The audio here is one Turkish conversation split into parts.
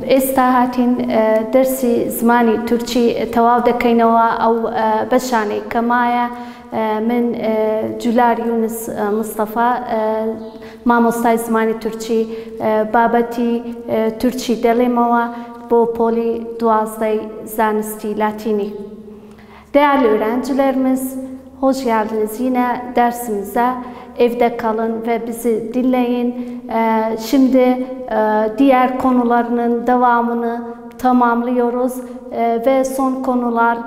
استهاتين درسي زماني تركي تواو دكينوا أو بشاني كمايا من جولار يونس مصطفى ما مستای زمانی ترکی بابتی ترکی دلیموا bu poli duazday zanesti latini. Değerli öğrencilerimiz, hoş geldiniz yine dersimize. Evde kalın ve bizi dinleyin. Şimdi diğer konularının devamını tamamlıyoruz ve son konular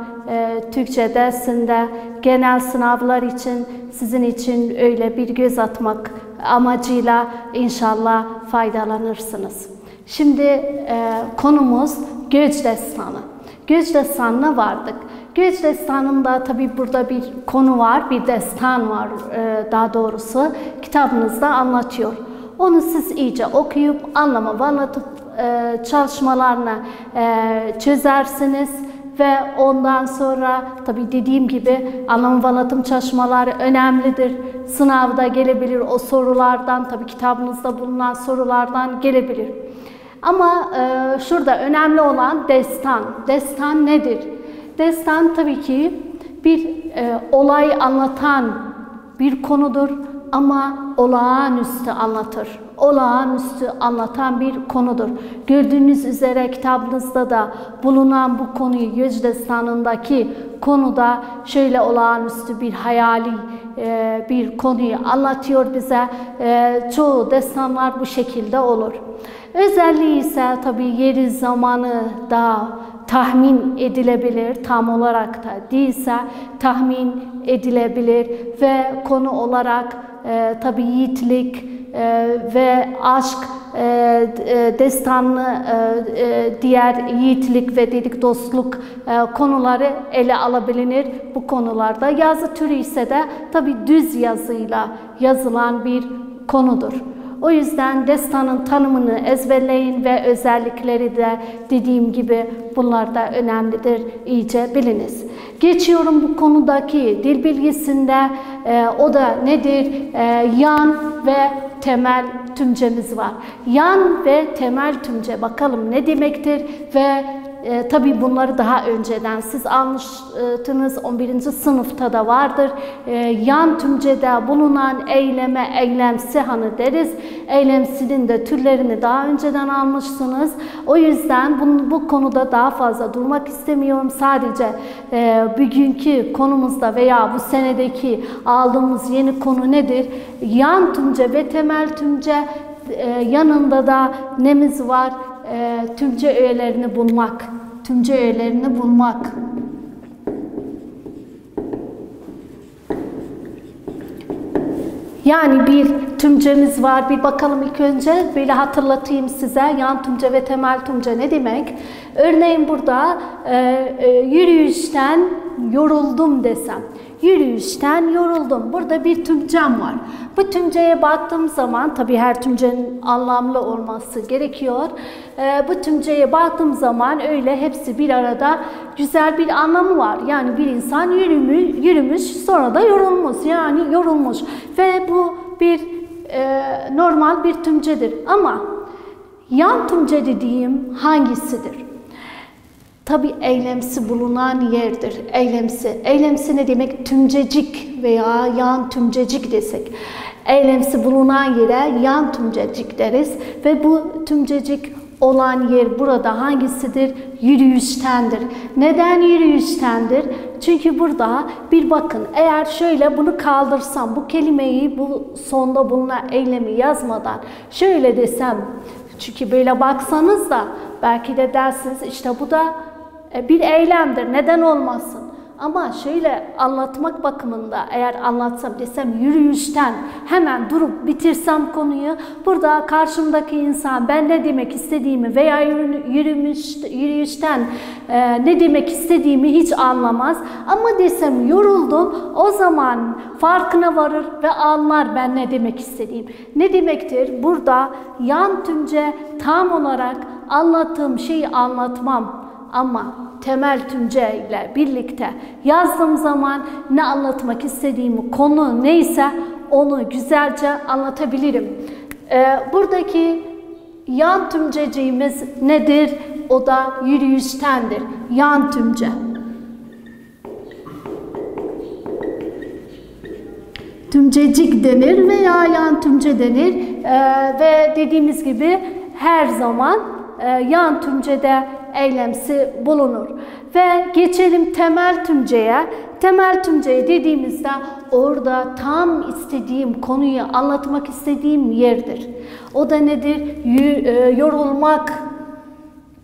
Türkçe dersinde genel sınavlar için sizin için öyle bir göz atmak amacıyla inşallah faydalanırsınız. Şimdi konumuz Göç Destanı. Göç Destanı'na vardık. Göç Destanı'nda tabi burada bir konu var, bir destan var daha doğrusu. Kitabınızda anlatıyor. Onu siz iyice okuyup, anlamı anlatıp çalışmalarını çözersiniz. Ve ondan sonra tabi dediğim gibi anlam ve anlatım çalışmaları önemlidir. Sınavda gelebilir o sorulardan, tabi kitabınızda bulunan sorulardan gelebilir. Ama şurada önemli olan destan. Destan nedir? Destan tabii ki bir olay anlatan bir konudur ama olağanüstü anlatır. Olağanüstü anlatan bir konudur. Gördüğünüz üzere kitabınızda da bulunan bu konuyu, Göç Destanı'ndaki konuda şöyle olağanüstü bir hayali bir konuyu anlatıyor bize. Çoğu destanlar bu şekilde olur. Özelliği ise tabii yeri zamanı da tahmin edilebilir, tam olarak da değilse tahmin edilebilir ve konu olarak tabii yiğitlik ve aşk destanlı diğer yiğitlik ve dedik dostluk konuları ele alabilir bu konularda. Yazı türü ise de tabii düz yazıyla yazılan bir konudur. O yüzden destanın tanımını ezberleyin ve özellikleri de dediğim gibi bunlar da önemlidir, iyice biliniz. Geçiyorum bu konudaki dil bilgisinde, o da nedir? Yan ve temel tümcemiz var. Yan ve temel tümce bakalım ne demektir ve tabii bunları daha önceden siz almıştınız, 11. sınıfta da vardır. Yan tümcede bulunan eyleme eylem hanı deriz. Eylemsinin de türlerini daha önceden almışsınız. O yüzden bu konuda daha fazla durmak istemiyorum. Sadece bugünkü konumuzda veya bu senedeki aldığımız yeni konu nedir? Yan tümce ve temel tümce yanında da nemiz var? Tümce öğelerini bulmak. Tümce öğelerini bulmak. Yani bir tümcemiz var. Bir bakalım ilk önce böyle hatırlatayım size. Yan tümce ve temel tümce ne demek? Örneğin burada yürüyüşten yoruldum desem. Yürüyüşten yoruldum. Burada bir tümcem var. Bu tümceye baktığım zaman tabii her tümcenin anlamlı olması gerekiyor. Bu tümceye baktığım zaman öyle hepsi bir arada güzel bir anlamı var. Yani bir insan yürümüş sonra da yorulmuş. Yani yorulmuş. Ve bu bir normal bir tümcedir. Ama yan tümce dediğim hangisidir? Tabi eylemsi bulunan yerdir. Eylemsi. Eylemsi ne demek? Tümcecik veya yan tümcecik desek. Eylemsi bulunan yere yan tümcecik deriz. Ve bu tümcecik olan yer burada hangisidir? Yürüyüştendir. Neden yürüyüştendir? Çünkü burada bir bakın, eğer şöyle bunu kaldırsam, bu kelimeyi bu sonda bulunan eylemi yazmadan şöyle desem, çünkü böyle baksanız da belki de dersiniz işte bu da bir eylemdir. Neden olmasın? Ama şöyle anlatmak bakımında eğer anlatsam desem yürüyüşten hemen durup bitirsem konuyu, burada karşımdaki insan ben ne demek istediğimi veya yürüyüşten ne demek istediğimi hiç anlamaz. Ama desem yoruldum, o zaman farkına varır ve anlar ben ne demek istediğim. Ne demektir? Burada yan tümce tam olarak anlattığım şeyi anlatmam. Ama temel tümce ile birlikte yazdığım zaman ne anlatmak istediğimi, konu neyse onu güzelce anlatabilirim. Buradaki yan tümceciğimiz nedir? O da yürüyüştendir. Yan tümce. Tümcecik denir veya yan tümce denir ve dediğimiz gibi her zaman yan tümcede eylemsi bulunur. Ve geçelim temel tümceye. Temel tümceye dediğimizde orada tam istediğim konuyu anlatmak istediğim yerdir. O da nedir? Yorulmak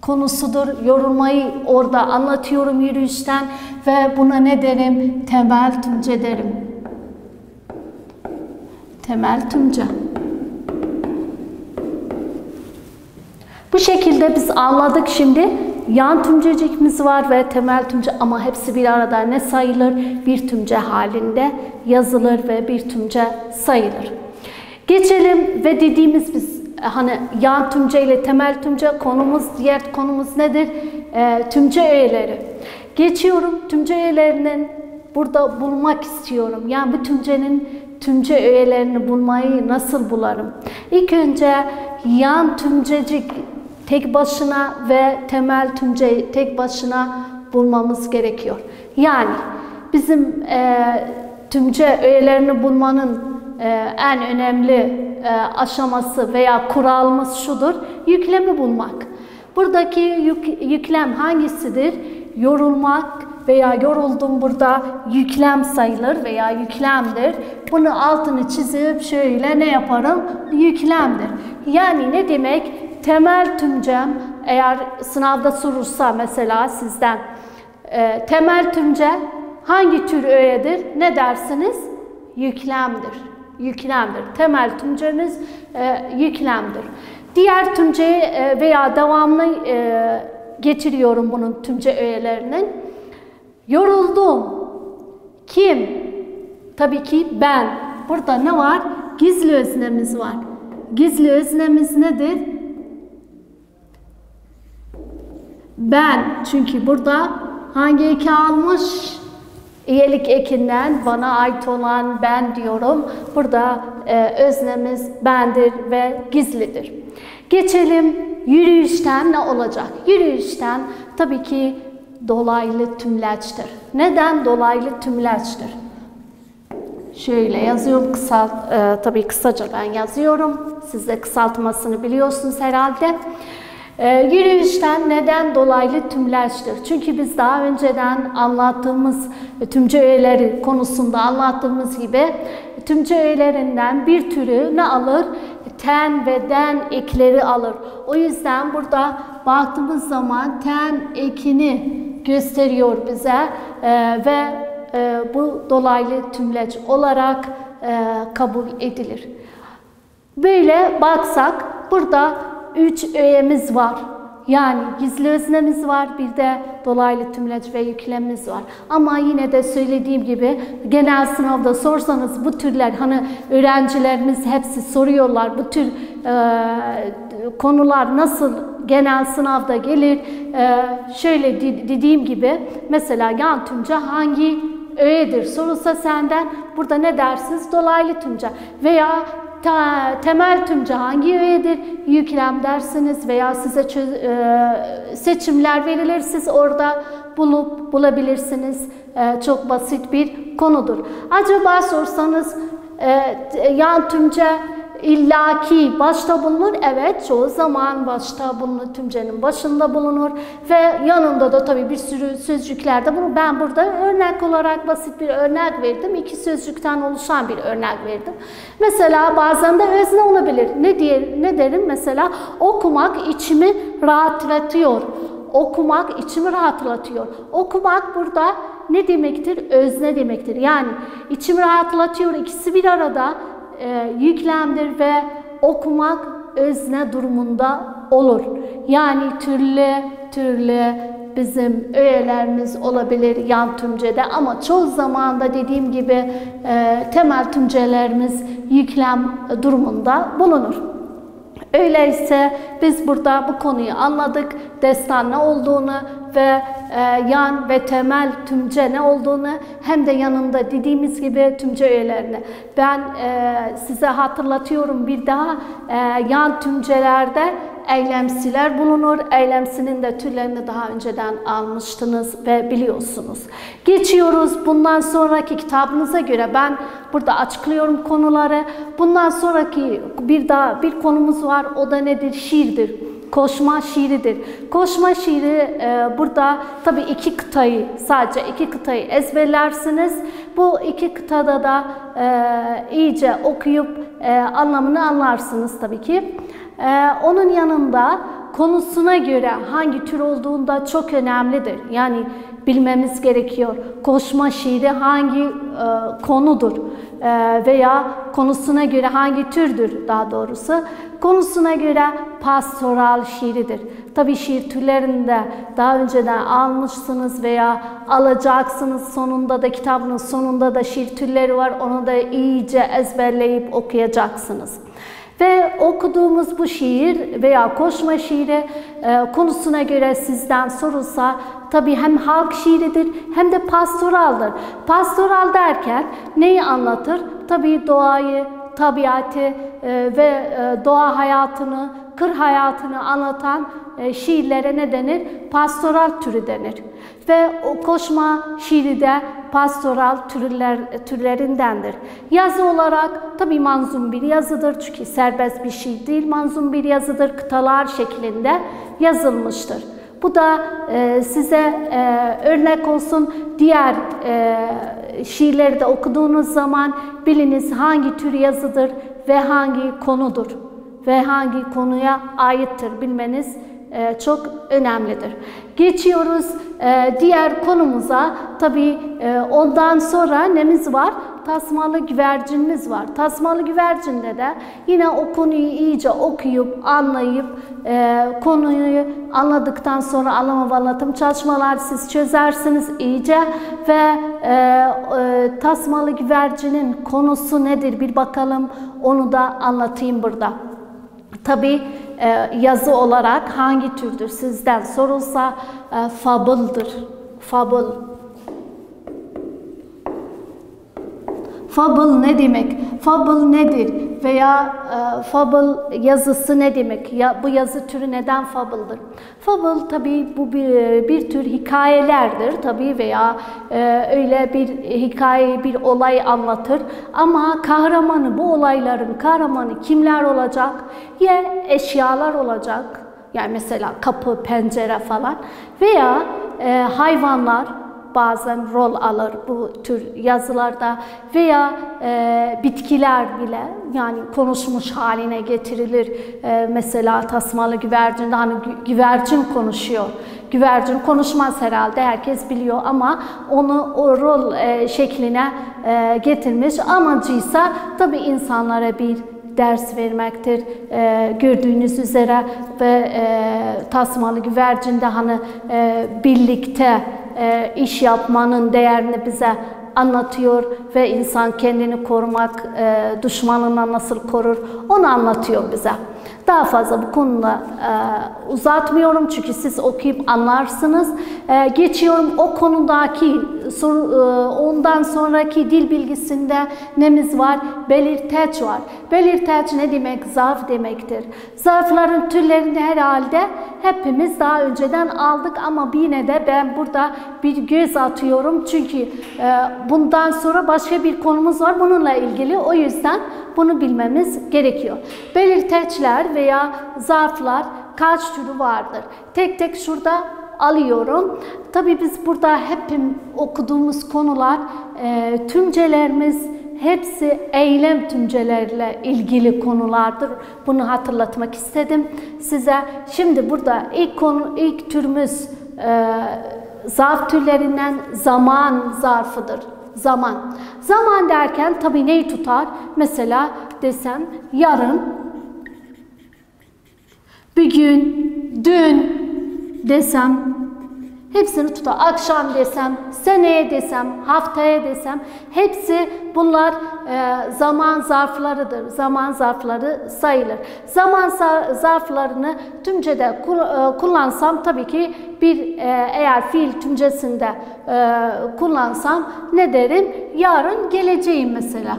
konusudur. Yorulmayı orada anlatıyorum yürüyüşten ve buna ne derim? Temel tümce derim. Temel tümce. Bu şekilde biz anladık şimdi. Yan tümcecikimiz var ve temel tümce ama hepsi bir arada ne sayılır? Bir tümce halinde yazılır ve bir tümce sayılır. Geçelim ve dediğimiz biz hani yan tümce ile temel tümce diğer konumuz nedir? Tümce öğeleri. Geçiyorum tümce öğelerinin burada bulmak istiyorum. Yani bu tümcenin tümce öğelerini bulmayı nasıl bularım? İlk önce yan tümcecik tek başına ve temel tümceyi tek başına bulmamız gerekiyor. Yani bizim tümce öğelerini bulmanın en önemli aşaması veya kuralımız şudur: yüklemi bulmak. Buradaki yüklem hangisidir? Yorulmak veya yoruldum burada yüklem sayılır veya yüklemdir. Bunu altını çizip şöyle ne yaparım? Yüklemdir. Yani ne demek? Temel tümcem, eğer sınavda sorulsa mesela sizden temel tümce hangi tür öğedir? Ne dersiniz? Yüklemdir. Yüklemdir. Temel tümcemiz yüklemdir. Diğer tümceyi veya devamlı getiriyorum bunun tümce öğelerinin. Yoruldum. Kim? Tabii ki ben. Burada ne var? Gizli öznemiz var. Gizli öznemiz nedir? Ben. Çünkü burada hangi eki almış? İyelik ekinden bana ait olan ben diyorum. Burada öznemiz bendir ve gizlidir. Geçelim yürüyüşten ne olacak? Yürüyüşten tabii ki dolaylı tümleçtir. Neden dolaylı tümleçtir? Şöyle yazıyorum, tabii kısaca ben yazıyorum. Siz de kısaltmasını biliyorsunuz herhalde. Yürüyüşten neden dolaylı tümleçtir? Çünkü biz daha önceden anlattığımız tümce öğeleri konusunda anlattığımız gibi tümce öğelerinden bir türü ne alır? Ten ve den ekleri alır. O yüzden burada baktığımız zaman ten ekini gösteriyor bize ve bu dolaylı tümleç olarak kabul edilir. Böyle baksak burada 3 öğemiz var. Yani gizli öznemiz var, bir de dolaylı tümleç ve yüklemimiz var. Ama yine de söylediğim gibi genel sınavda sorsanız bu türler, hani öğrencilerimiz hepsi soruyorlar, bu tür konular nasıl genel sınavda gelir? Şöyle dediğim gibi mesela yan tümce hangi öğedir sorulsa senden burada ne dersiniz? Dolaylı tümce veya temel tümce hangi öğedir? Yüklem dersiniz veya size seçimler verilir, siz orada bulabilirsiniz. Çok basit bir konudur. Acaba sorsanız yan tümce illaki başta bulunur. Evet, çoğu zaman başta bulunur, tümcenin başında bulunur ve yanında da tabii bir sürü sözcükler de bulunur. Ben burada örnek olarak basit bir örnek verdim. 2 sözcükten oluşan bir örnek verdim. Mesela bazen de özne olabilir. Ne derim? Mesela okumak içimi rahatlatıyor. Okumak içimi rahatlatıyor. Okumak burada ne demektir? Özne demektir. Yani içimi rahatlatıyor. İkisi bir arada yüklemdir ve okumak özne durumunda olur. Yani türlü bizim öğelerimiz olabilir yan tümcede ama çoğu zaman da dediğim gibi temel tümcelerimiz yüklem durumunda bulunur. Öyleyse biz burada bu konuyu anladık. Destan ne olduğunu ve yan ve temel tümce ne olduğunu, hem de yanında dediğimiz gibi tümce öğelerini. Ben size hatırlatıyorum bir daha, yan tümcelerde eylemsiler bulunur. Eylemsinin de türlerini daha önceden almıştınız ve biliyorsunuz. Geçiyoruz bundan sonraki kitabınıza göre. Ben burada açıklıyorum konuları. Bundan sonraki bir konumuz var. O da nedir? Şiirdir. Koşma şiiridir. Koşma şiiri burada tabii sadece iki kıtayı ezberlersiniz. Bu iki kıtada da iyice okuyup anlamını anlarsınız tabii ki. Onun yanında konusuna göre hangi tür olduğunda çok önemlidir. Yani bilmemiz gerekiyor. Koşma şiiri hangi konudur veya konusuna göre hangi türdür daha doğrusu. Konusuna göre pastoral şiiridir. Tabii şiir türlerinde daha önceden almışsınız veya alacaksınız. Sonunda da kitabın sonunda da şiir türleri var. Onu da iyice ezberleyip okuyacaksınız. Ve okuduğumuz bu şiir veya koşma şiiri konusuna göre sizden sorulsa tabii hem halk şiiridir hem de pastoraldır. Pastoral derken neyi anlatır? Tabii doğayı, tabiatı ve doğa hayatını, kır hayatını anlatan şiirlere ne denir? Pastoral türü denir. Ve o koşma şiiri de pastoral türlerindendir. Yazı olarak tabii manzum bir yazıdır. Çünkü serbest bir şiir değil, manzum bir yazıdır. Kıtalar şeklinde yazılmıştır. Bu da size örnek olsun. Diğer şiirleri de okuduğunuz zaman biliniz hangi tür yazıdır ve hangi konudur ve hangi konuya aittir bilmeniz çok önemlidir. Geçiyoruz diğer konumuza. Tabii ondan sonra nemiz var? Tasmalı güvercinimiz var. Tasmalı güvercinde de yine o konuyu iyice okuyup, anlayıp, konuyu anladıktan sonra anlama ve anlatım çalışmalar siz çözersiniz iyice ve tasmalı güvercinin konusu nedir bir bakalım, onu da anlatayım burada. Tabii yazı olarak hangi türdür sizden sorulsa fable'dır. Fable. Fable ne demek? Fable nedir? Veya fable yazısı ne demek? Ya, bu yazı türü neden fable'dır? Fable tabii bu bir tür hikayelerdir tabii veya öyle bir hikaye, bir olay anlatır. Ama kahramanı, bu olayların kahramanı kimler olacak? Ya eşyalar olacak, yani mesela kapı, pencere falan veya hayvanlar bazen rol alır bu tür yazılarda veya bitkiler bile yani konuşmuş haline getirilir. Mesela tasmalı güvercinde hani güvercin konuşuyor. Güvercin konuşmaz herhalde, herkes biliyor ama onu o rol şekline getirmiş. Amacıysa tabii insanlara bir ders vermektir. Gördüğünüz üzere ve tasmalı güvercinde hani birlikte iş yapmanın değerini bize anlatıyor ve insan kendini korumak, düşmanından nasıl korur onu anlatıyor bize. Daha fazla bu konuda uzatmıyorum çünkü siz okuyup anlarsınız. Geçiyorum o konudaki ondan sonraki dil bilgisinde nemiz var? Belirteç var. Belirteç ne demek? Zarf demektir. Zarfların türlerini herhalde hepimiz daha önceden aldık ama yine de ben burada bir göz atıyorum çünkü bundan sonra başka bir konumuz var bununla ilgili, o yüzden bunu bilmemiz gerekiyor. Belirteçler veya zarflar kaç türü vardır? Tek tek şurada alıyorum. Tabii biz burada hep okuduğumuz konular, tümcelerimiz hepsi eylem tümcelerle ilgili konulardır. Bunu hatırlatmak istedim size. Şimdi burada ilk türümüz zarf türlerinden zaman zarfıdır. Zaman. Zaman derken tabii neyi tutar? Mesela desem yarın, bugün, dün desem hepsini tutar. Akşam desem, seneye desem, haftaya desem hepsi bunlar zaman zarflarıdır. Zaman zarfları sayılır. Zaman zarflarını tümcede kullansam tabii ki eğer fiil tümcesinde kullansam ne derim? Yarın geleceğim mesela.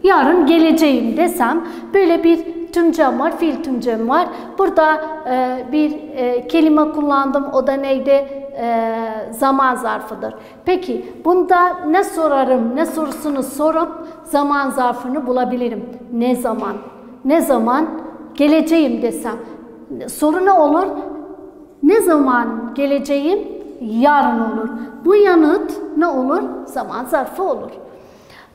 Yarın geleceğim desem böyle bir tümcem var, fiil tümcem var. Burada bir kelime kullandım. O da neydi? Zaman zarfıdır. Peki bunda ne sorarım, ne sorusunu sorup zaman zarfını bulabilirim. Ne zaman? Ne zaman geleceğim desem. Soru ne olur? Ne zaman geleceğim? Yarın olur. Bu yanıt ne olur? Zaman zarfı olur.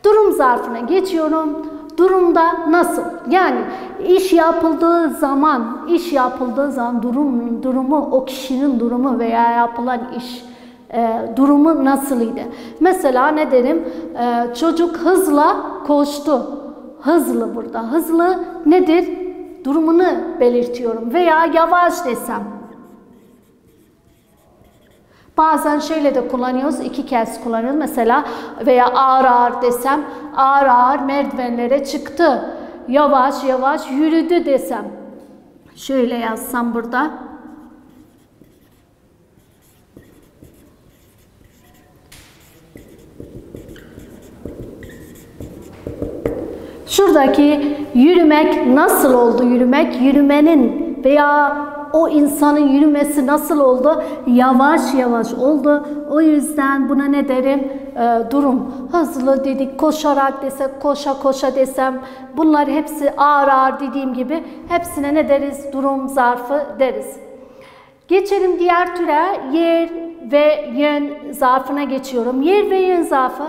Durum zarfına geçiyorum. Durumda nasıl? Yani iş yapıldığı zaman durumu, o kişinin durumu veya yapılan iş durumu nasıldı? Mesela ne derim? Çocuk hızla koştu. Hızlı burada. Hızlı nedir? Durumunu belirtiyorum. Veya yavaş desem. Bazen şöyle de kullanıyoruz, iki kez kullanıyoruz. Mesela veya ağır ağır desem, ağır ağır merdivenlere çıktı. Yavaş yavaş yürüdü desem. Şöyle yazsam burada. Şuradaki yürümek nasıl oldu? Yürümenin veya o insanın yürümesi nasıl oldu? Yavaş yavaş oldu. O yüzden buna ne derim? Durum. Hızlı dedik, koşarak desek, koşa koşa desem. Bunlar hepsi ağır ağır dediğim gibi hepsine ne deriz? Durum zarfı deriz. Geçelim diğer türe. Yer ve yön zarfına geçiyorum. Yer ve yön zarfı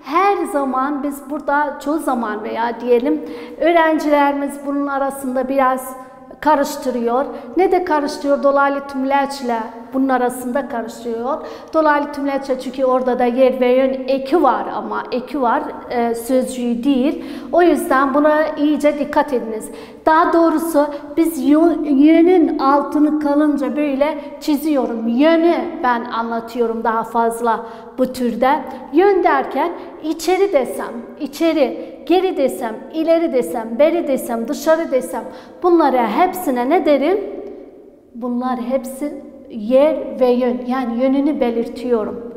her zaman biz burada çoğu zaman veya diyelim öğrencilerimiz bunun arasında biraz karıştırıyor. Ne de karıştırıyor? Dolaylı tümleçle bunun arasında karıştırıyor. Dolaylı tümleçle çünkü orada da yer ve yön eki var ama eki var sözcüğü değil. O yüzden buna iyice dikkat ediniz. Daha doğrusu biz yönün altını kalınca böyle çiziyorum. Yönü ben anlatıyorum daha fazla bu türde. Yön derken içeri desem, içeri, geri desem, ileri desem, beri desem, dışarı desem bunlara hepsine ne derim? Bunlar hepsi yer ve yön. Yani yönünü belirtiyorum.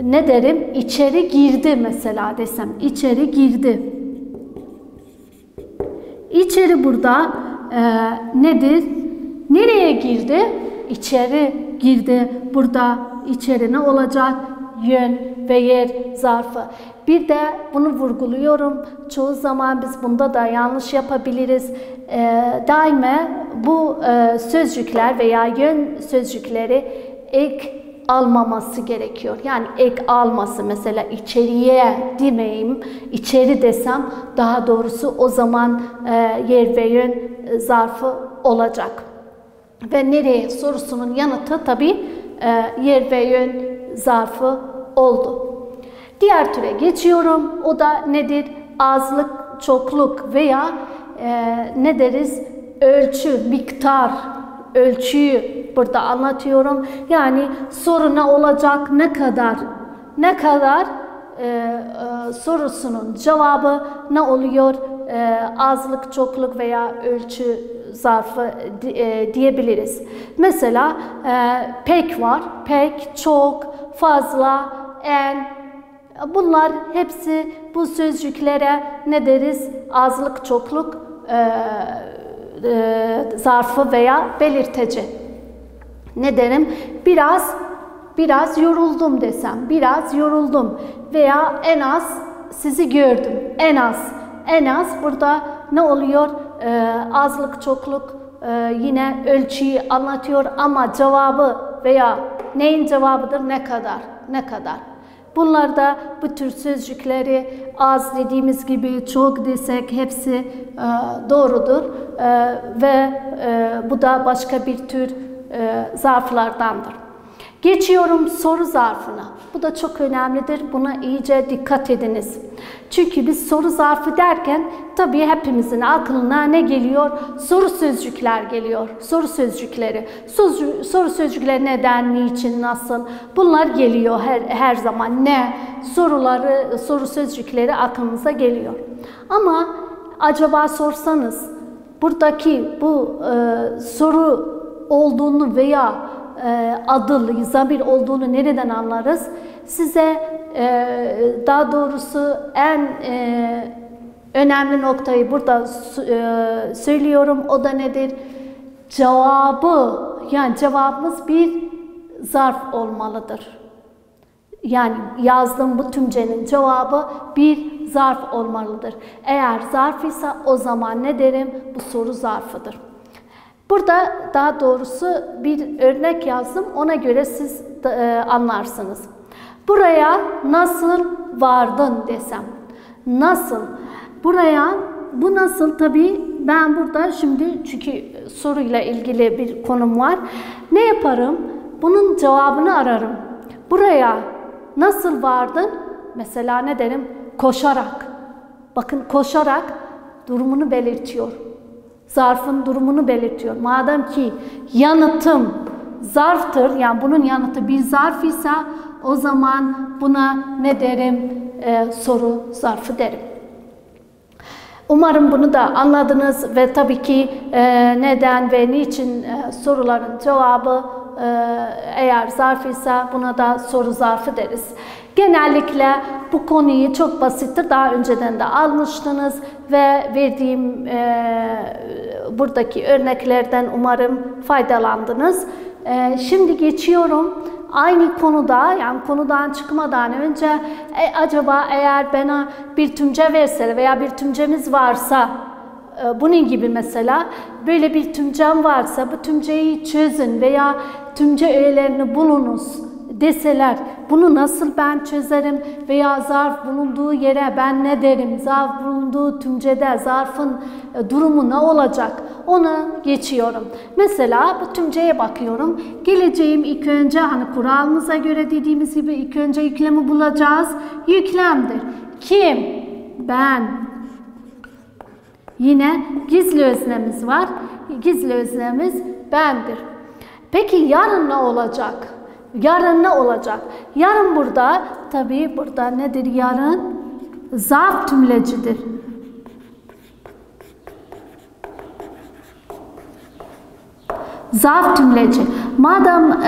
Ne derim? İçeri girdi mesela desem. İçeri girdi. İçeri burada nedir? Nereye girdi? İçeri girdi. Burada içeri ne olacak? Yön ve yer zarfı. Bir de bunu vurguluyorum. Çoğu zaman biz bunda da yanlış yapabiliriz. Daima bu sözcükler veya yön sözcükleri ek almaması gerekiyor. Yani ek alması mesela içeriye demeyeyim, içeri desem daha doğrusu o zaman yer ve yön zarfı olacak. Ve nereye sorusunun yanıtı tabii yer ve yön zarfı oldu. Diğer türe geçiyorum. O da nedir? Azlık, çokluk veya ne deriz? Ölçü, miktar, ölçüyü burada anlatıyorum. Yani soru ne olacak? Ne kadar sorusunun cevabı ne oluyor? Azlık, çokluk veya ölçü zarfı diyebiliriz. Mesela pek var. Pek, çok, fazla, en. Bunlar hepsi bu sözcüklere ne deriz? Azlık, çokluk zarfı veya belirteci. Ne derim? Biraz yoruldum desem. Biraz yoruldum. Veya en az sizi gördüm. En az burada ne oluyor? Azlık, çokluk yine ölçüyü anlatıyor ama cevabı veya neyin cevabıdır? Ne kadar? Bunlar da bu tür sözcükleri az dediğimiz gibi çok desek hepsi doğrudur ve bu da başka bir tür zarflardandır. Geçiyorum soru zarfına. Bu da çok önemlidir. Buna iyice dikkat ediniz. Çünkü biz soru zarfı derken tabii hepimizin aklına ne geliyor? Soru sözcükler geliyor. Soru sözcükleri. Soru sözcükleri neden, niçin, nasıl? Bunlar geliyor her zaman. Ne? Soru sözcükleri aklımıza geliyor. Ama acaba sorsanız buradaki bu soru olduğunu veya adıl, zamir olduğunu nereden anlarız? Size daha doğrusu en Önemli noktayı burada söylüyorum. O da nedir? Cevabı, yani cevabımız bir zarf olmalıdır. Yani yazdığım bu tümcenin cevabı bir zarf olmalıdır. Eğer zarf ise o zaman ne derim? Bu soru zarfıdır. Burada daha doğrusu bir örnek yazdım. Ona göre siz anlarsınız. Buraya nasıl vardın desem. Nasıl? Buraya, bu nasıl tabii ben burada şimdi çünkü soruyla ilgili bir konum var. Ne yaparım? Bunun cevabını ararım. Buraya nasıl vardın? Mesela ne derim? Koşarak. Bakın koşarak durumunu belirtiyor. Zarfın durumunu belirtiyor. Madem ki yanıtım zarftır, yani bunun yanıtı bir zarf ise o zaman buna ne derim? Soru zarfı derim. Umarım bunu da anladınız ve tabii ki neden ve niçin soruların cevabı eğer zarf ise buna da soru zarfı deriz. Genellikle bu konuyu çok basittir. Daha önceden de almıştınız ve verdiğim buradaki örneklerden umarım faydalandınız. Şimdi geçiyorum. Aynı konuda, yani konudan çıkmadan önce acaba eğer bana bir tümce verse veya bir tümcemiz varsa, bunun gibi mesela böyle bir tümcem varsa bu tümceyi çözün veya tümce öğelerini bulunuz deseler, bunu nasıl ben çözerim veya zarf bulunduğu yere ben ne derim, zarf bulunduğu tümcede zarfın durumu ne olacak, ona geçiyorum. Mesela bu tümceye bakıyorum. Geleceğim ilk önce hani kuralımıza göre dediğimiz gibi ilk önce yüklemi bulacağız. Yüklemdir. Kim? Ben. Yine gizli öznemiz var. Gizli öznemiz bendir. Peki yarın ne olacak? Yarın ne olacak? Yarın burada, tabii burada nedir yarın? Zarf tümlecidir. Zarf tümleci. Madem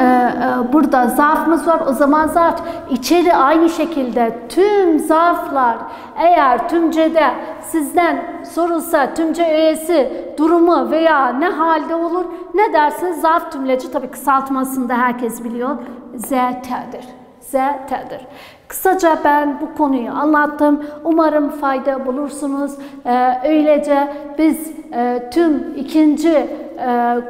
burada zarfımız var, o zaman zarf içeri aynı şekilde tüm zarflar eğer tümcede sizden sorulsa tümce öğesi durumu veya ne halde olur, ne dersiniz? Zarf tümleci, tabii kısaltmasını da herkes biliyor. ZT'dir. ZT'dir. Kısaca ben bu konuyu anlattım. Umarım fayda bulursunuz. Öylece biz tüm ikinci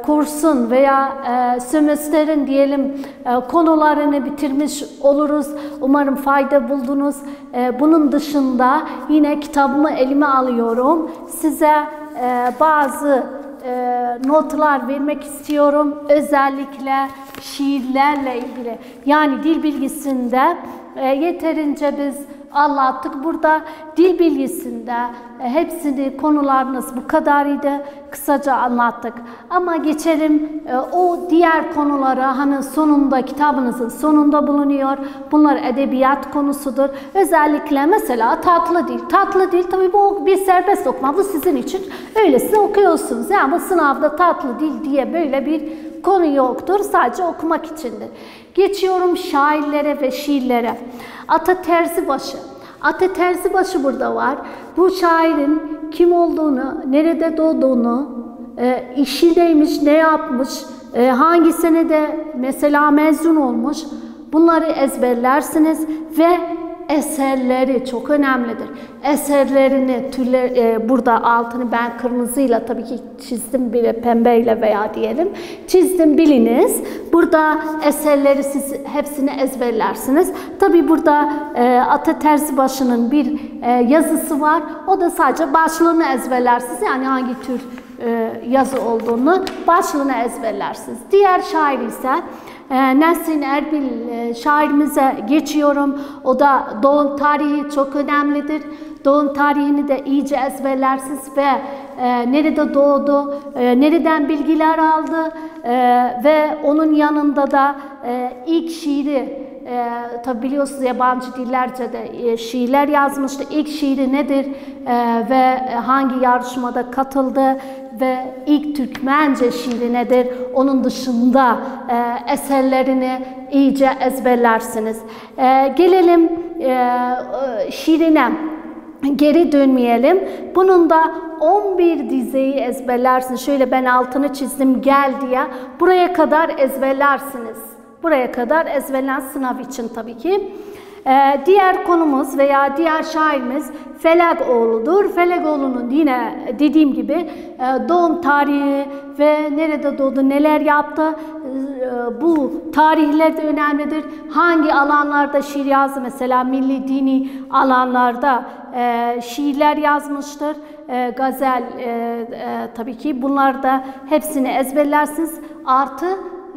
kursun veya sömestrin diyelim konularını bitirmiş oluruz. Umarım fayda buldunuz. Bunun dışında yine kitabımı elime alıyorum. Size bazı notlar vermek istiyorum. Özellikle şiirlerle ilgili. Yani dil bilgisinde yeterince biz anlattık. Burada dil bilgisinde hepsini konularınız bu kadarıydı. Kısaca anlattık. Ama geçelim o diğer konulara, hani sonunda kitabınızın sonunda bulunuyor. Bunlar edebiyat konusudur. Özellikle mesela tatlı dil. Tatlı dil tabii bu bir serbest okuma. Bu sizin için öylesine okuyorsunuz. Yani bu sınavda tatlı dil diye böyle bir konu yoktur. Sadece okumak içindir. Geçiyorum şairlere ve şiirlere. Ata Terzibaşı. Ata Terzibaşı burada var. Bu şairin kim olduğunu, nerede doğduğunu, işi neymiş, ne yapmış, hangi senede mesela mezun olmuş, bunları ezberlersiniz ve eserleri çok önemlidir. Eserlerini, burada altını ben kırmızıyla tabii ki çizdim, bile pembeyle veya diyelim çizdim, biliniz. Burada eserleri siz hepsini ezberlersiniz. Tabii burada Ata Terzibaşı'nın bir yazısı var. O da sadece başlığını ezberlersiniz. Yani hangi tür yazı olduğunu başlığını ezberlersiniz. Diğer şair ise Nesrin Erbil şairimize geçiyorum. O da doğum tarihi çok önemlidir. Doğum tarihini de iyice ezberlersiniz ve nerede doğdu, nereden bilgiler aldı ve onun yanında da ilk şiiri, tabi biliyorsunuz yabancı dillerce de şiirler yazmıştı. İlk şiiri nedir ve hangi yarışmada katıldı ve ilk Türkmence şiiri nedir? Onun dışında eserlerini iyice ezberlersiniz. Gelelim şiirine. geri dönmeyelim. Bunun da 11 dizeyi ezberlersiniz. Şöyle ben altını çizdim gel diye. Buraya kadar ezberlersiniz. Buraya kadar ezberlen sınav için tabii ki. Diğer konumuz veya diğer şairimiz Felegoğlu'dur. Felegoğlu'nun yine dediğim gibi doğum tarihi ve nerede doğdu, neler yaptı, bu tarihler de önemlidir. Hangi alanlarda şiir yazdı? Mesela milli dini alanlarda şiirler yazmıştır. Gazel tabii ki bunlar da hepsini ezberlersiniz. Artı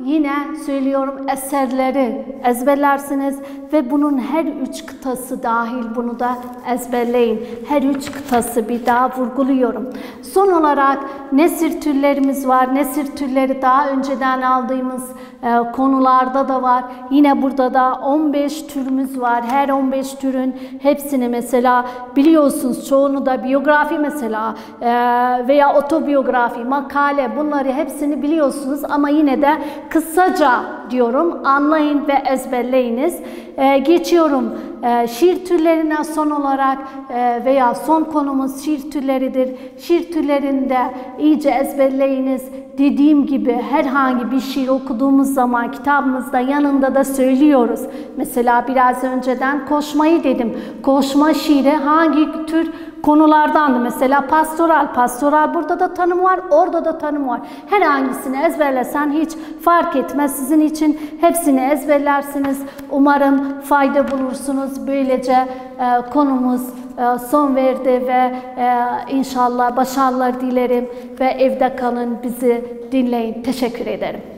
yine söylüyorum eserleri ezberlersiniz ve bunun her 3 kıtası dahil bunu da ezberleyin. Her 3 kıtası bir daha vurguluyorum. Son olarak nesir türlerimiz var. Nesir türleri daha önceden aldığımız konularda da var. Yine burada da 15 türümüz var. Her 15 türün hepsini mesela biliyorsunuz, çoğunu da biyografi mesela veya otobiyografi, makale, bunları hepsini biliyorsunuz ama yine de kısaca diyorum, anlayın ve ezberleyiniz. Geçiyorum şiir türlerine son olarak veya son konumuz şiir türleridir. Şiir türlerinde iyice ezberleyiniz. Dediğim gibi herhangi bir şiir okuduğumuz zaman kitabımızda yanında da söylüyoruz. Mesela biraz önceden koşmayı dedim. Koşma şiiri hangi tür konulardandı? Mesela pastoral. Pastoral burada da tanım var, orada da tanım var. Herhangisini ezberlesen hiç fark etmez. Sizin için hepsini ezberlersiniz. Umarım fayda bulursunuz. Böylece konumuz son verdi ve inşallah başarılar dilerim ve evde kalın, bizi dinleyin. Teşekkür ederim.